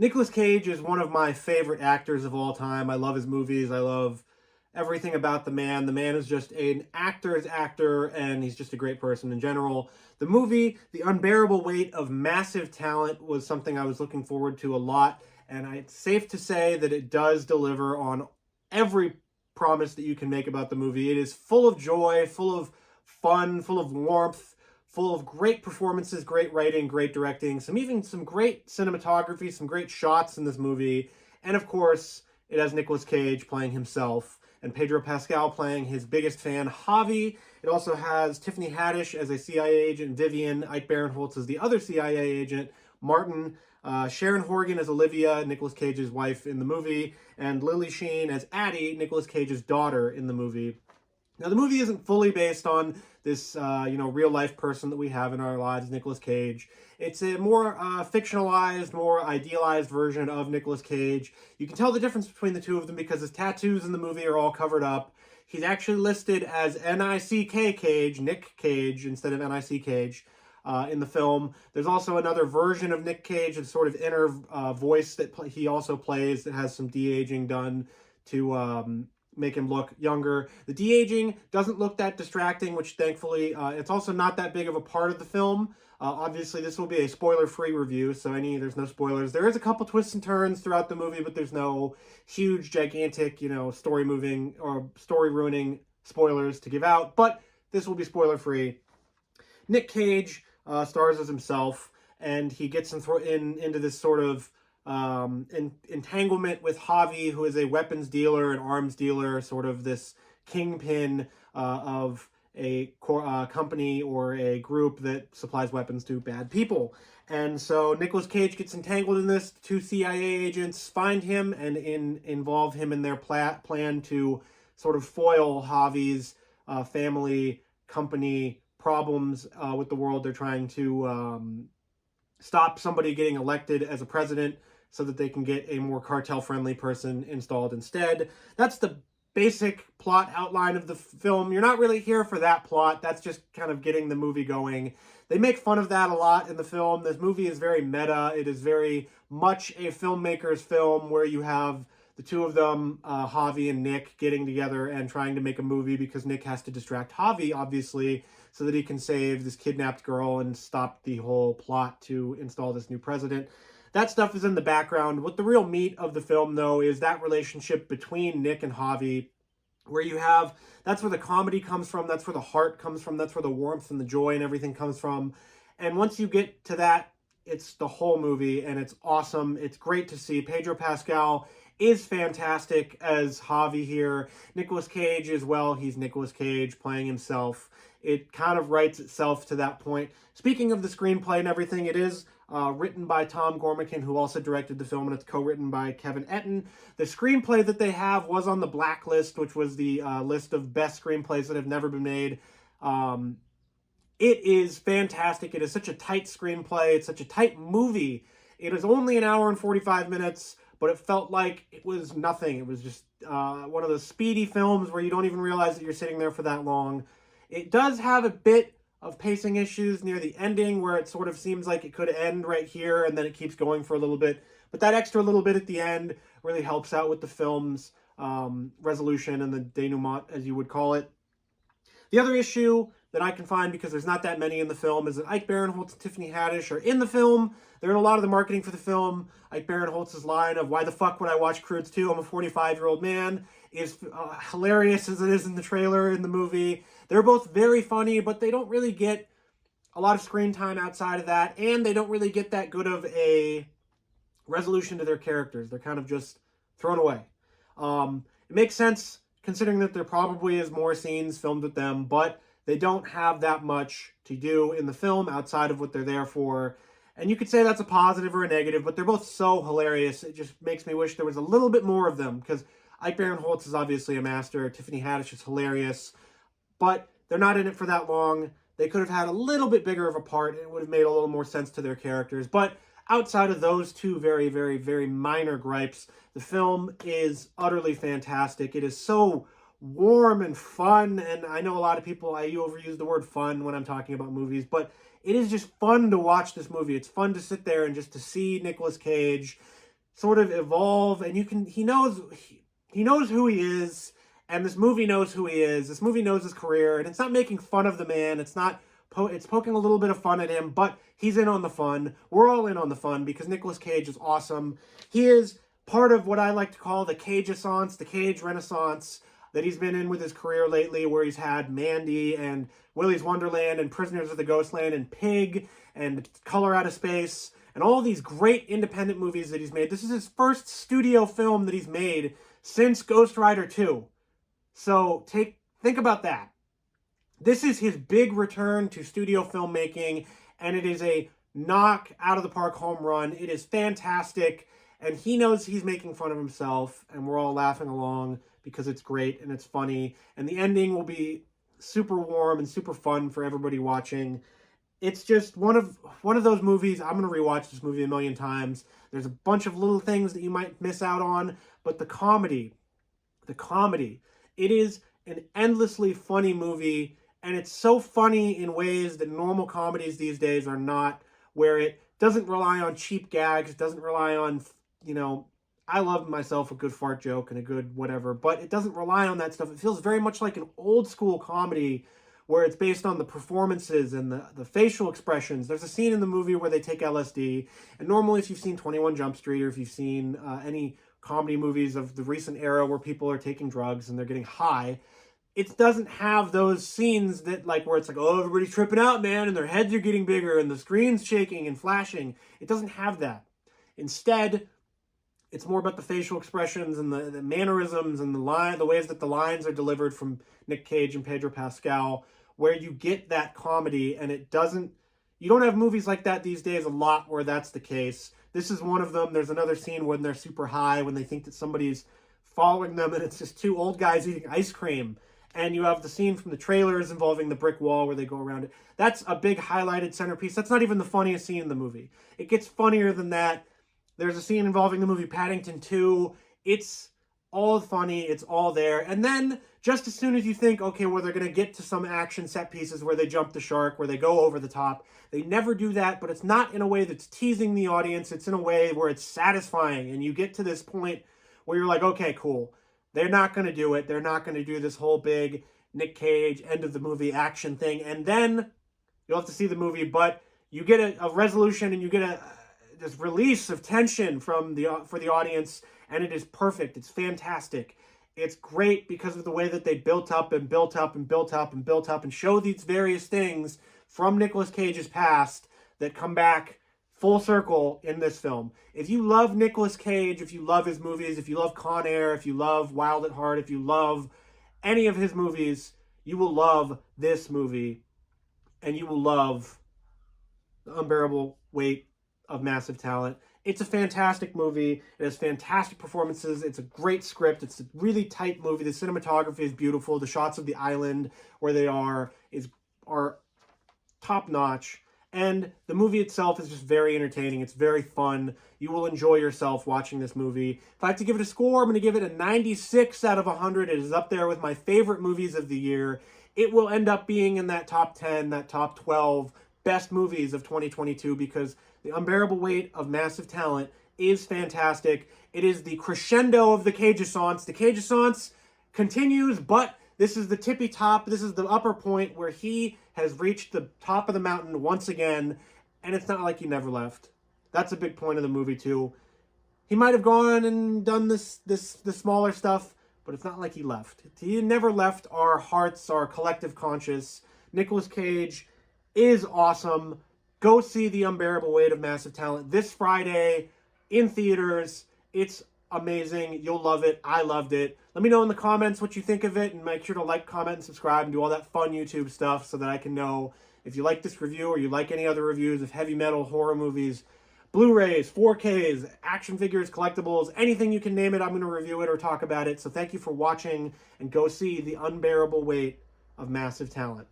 Nicolas Cage is one of my favorite actors of all time. I love his movies. I love everything about the man. The man is just an actor's actor, and he's just a great person in general. The movie, The Unbearable Weight of Massive Talent, was something I was looking forward to a lot, and it's safe to say that it does deliver on every promise that you can make about the movie. It is full of joy, full of fun, full of warmth, full of great performances, great writing, great directing, some great cinematography, some great shots in this movie. And of course, it has Nicolas Cage playing himself and Pedro Pascal playing his biggest fan, Javi. It also has Tiffany Haddish as a CIA agent, Vivian, Ike Barinholtz as the other CIA agent, Martin, Sharon Horgan as Olivia, Nicolas Cage's wife in the movie, and Lily Sheen as Addie, Nicolas Cage's daughter in the movie. Now, the movie isn't fully based on this, real-life person that we have in our lives, Nicolas Cage. It's a more fictionalized, more idealized version of Nicolas Cage. You can tell the difference between the two of them because his tattoos in the movie are all covered up. He's actually listed as N-I-C-K Cage, Nic Cage, instead of N-I-C Cage in the film. There's also another version of Nic Cage, a sort of inner voice that he also plays that has some de-aging done to make him look younger. The de-aging doesn't look that distracting, which thankfully, it's also not that big of a part of the film. Obviously, this will be a spoiler-free review, so there's no spoilers. There is a couple twists and turns throughout the movie, but there's no huge, gigantic, story-moving or story-ruining spoilers to give out, but this will be spoiler-free. Nic Cage stars as himself, and he gets into this sort of entanglement with Javi, who is a weapons dealer, an arms dealer, sort of this kingpin of a company or a group that supplies weapons to bad people. And so Nicolas Cage gets entangled in this. Two CIA agents find him and involve him in their plan to sort of foil Javi's family company problems with the world. They're trying to stop somebody getting elected as a president so that they can get a more cartel-friendly person installed instead. That's the basic plot outline of the film. You're not really here for that plot. That's just kind of getting the movie going. They make fun of that a lot in the film. This movie is very meta. It is very much a filmmaker's film where you have the two of them, Javi and Nic, getting together and trying to make a movie because Nic has to distract Javi, obviously, so that he can save this kidnapped girl and stop the whole plot to install this new president. That stuff is in the background. What the real meat of the film, though, is that relationship between Nic and Javi, where that's where the comedy comes from, that's where the heart comes from, that's where the warmth and the joy and everything comes from. And once you get to that, it's the whole movie, and it's awesome. It's great to see. Pedro Pascal is fantastic as Javi here. Nicolas Cage as well. He's Nicolas Cage playing himself. It kind of writes itself to that point. Speaking of the screenplay and everything, it is written by Tom Gormican, who also directed the film, and it's co-written by Kevin Etten. The screenplay that they have was on the Blacklist, which was the list of best screenplays that have never been made. It is fantastic. It is such a tight screenplay. It's such a tight movie. It is only an hour and 45 minutes, but it felt like it was nothing. It was just one of those speedy films where you don't even realize that you're sitting there for that long. It does have a bit of pacing issues near the ending where it sort of seems like it could end right here and then it keeps going for a little bit. But that extra little bit at the end really helps out with the film's resolution and the denouement, as you would call it. The other issue that I can find, because there's not that many in the film, is that Ike Barinholtz and Tiffany Haddish are in the film. They're in a lot of the marketing for the film. Ike Barinholtz's line of, "Why the fuck would I watch Croods 2? I'm a 45-year-old man," is hilarious as it is in the trailer, in the movie. They're both very funny, but they don't really get a lot of screen time outside of that, and they don't really get that good of a resolution to their characters. They're kind of just thrown away. It makes sense, considering that there probably is more scenes filmed with them, but they don't have that much to do in the film outside of what they're there for. And you could say that's a positive or a negative, but they're both so hilarious. It just makes me wish there was a little bit more of them, because Ike Barinholtz is obviously a master. Tiffany Haddish is hilarious, but they're not in it for that long. They could have had a little bit bigger of a part, and it would have made a little more sense to their characters. But outside of those two very, very, very minor gripes, the film is utterly fantastic. It is so warm and fun, and I know a lot of people, I overuse the word fun when I'm talking about movies, but it is just fun to watch this movie. It's fun to sit there and just to see Nicolas Cage sort of evolve, and he knows who he is, and this movie knows who he is. This movie knows his career, and it's not making fun of the man. It's not it's poking a little bit of fun at him, but he's in on the fun. We're all in on the fun because Nicolas Cage is awesome. He is part of what I like to call the Cage-assance, the Cage Renaissance that he's been in with his career lately, where he's had Mandy and Willy's Wonderland and Prisoners of the Ghostland and Pig and Color Out of Space and all these great independent movies that he's made. This is his first studio film that he's made since Ghost Rider 2. So think about that. This is his big return to studio filmmaking, and it is a knock out of the park home run. It is fantastic, and he knows he's making fun of himself, and we're all laughing along because it's great and it's funny, and the ending will be super warm and super fun for everybody watching. It's just one of those movies. I'm going to rewatch this movie a million times. There's a bunch of little things that you might miss out on, but the comedy, it is an endlessly funny movie. And it's so funny in ways that normal comedies these days are not, where it doesn't rely on cheap gags. It doesn't rely on, I love myself a good fart joke and a good whatever, but it doesn't rely on that stuff. It feels very much like an old school comedy where it's based on the performances and the facial expressions. There's a scene in the movie where they take LSD. And normally if you've seen 21 Jump Street, or if you've seen any comedy movies of the recent era where people are taking drugs and they're getting high, it doesn't have those scenes that where it's like, oh, everybody's tripping out, man, and their heads are getting bigger and the screen's shaking and flashing. It doesn't have that. Instead, it's more about the facial expressions and the mannerisms and the ways that the lines are delivered from Nic Cage and Pedro Pascal, where you get that comedy, and you don't have movies like that these days a lot where that's the case. This is one of them. There's another scene when they're super high, when they think that somebody's following them, and it's just two old guys eating ice cream. And you have the scene from the trailers involving the brick wall where they go around it. That's a big highlighted centerpiece. That's not even the funniest scene in the movie. It gets funnier than that. There's a scene involving the movie Paddington 2. It's all funny. It's all there. And then, just as soon as you think, okay, well, they're going to get to some action set pieces where they jump the shark, where they go over the top, they never do that, but it's not in a way that's teasing the audience. It's in a way where it's satisfying. And you get to this point where you're like, okay, cool. They're not going to do it. They're not going to do this whole big Nic Cage end of the movie action thing. And then you'll have to see the movie, but you get a resolution, and you get this release of tension for the audience, and it is perfect. It's fantastic. It's great because of the way that they built up and built up and built up and built up and show these various things from Nicolas Cage's past that come back full circle in this film. If you love Nicolas Cage, if you love his movies, if you love Con Air, if you love Wild at Heart, if you love any of his movies, you will love this movie, and you will love The Unbearable Weight of Massive Talent. It's a fantastic movie. It has fantastic performances. It's a great script. It's a really tight movie. The cinematography is beautiful. The shots of the island where they are top-notch. And the movie itself is just very entertaining. It's very fun. You will enjoy yourself watching this movie. If I have to give it a score, I'm going to give it a 96 out of 100. It is up there with my favorite movies of the year. It will end up being in that top 10, that top 12 best movies of 2022 because The Unbearable Weight of Massive Talent is fantastic. It is the crescendo of the Cage-assance. The Cage-assance continues, but this is the tippy top. This is the upper point where he has reached the top of the mountain once again, and it's not like he never left. That's a big point of the movie, too. He might have gone and done the smaller stuff, but it's not like he left. He never left our hearts, our collective conscious. Nicolas Cage is awesome. Go see The Unbearable Weight of Massive Talent this Friday in theaters. It's amazing. You'll love it. I loved it. Let me know in the comments what you think of it, and make sure to like, comment, and subscribe, and do all that fun YouTube stuff so that I can know if you like this review or you like any other reviews of heavy metal, horror movies, Blu-rays, 4Ks, action figures, collectibles, anything you can name it, I'm going to review it or talk about it. So thank you for watching, and go see The Unbearable Weight of Massive Talent.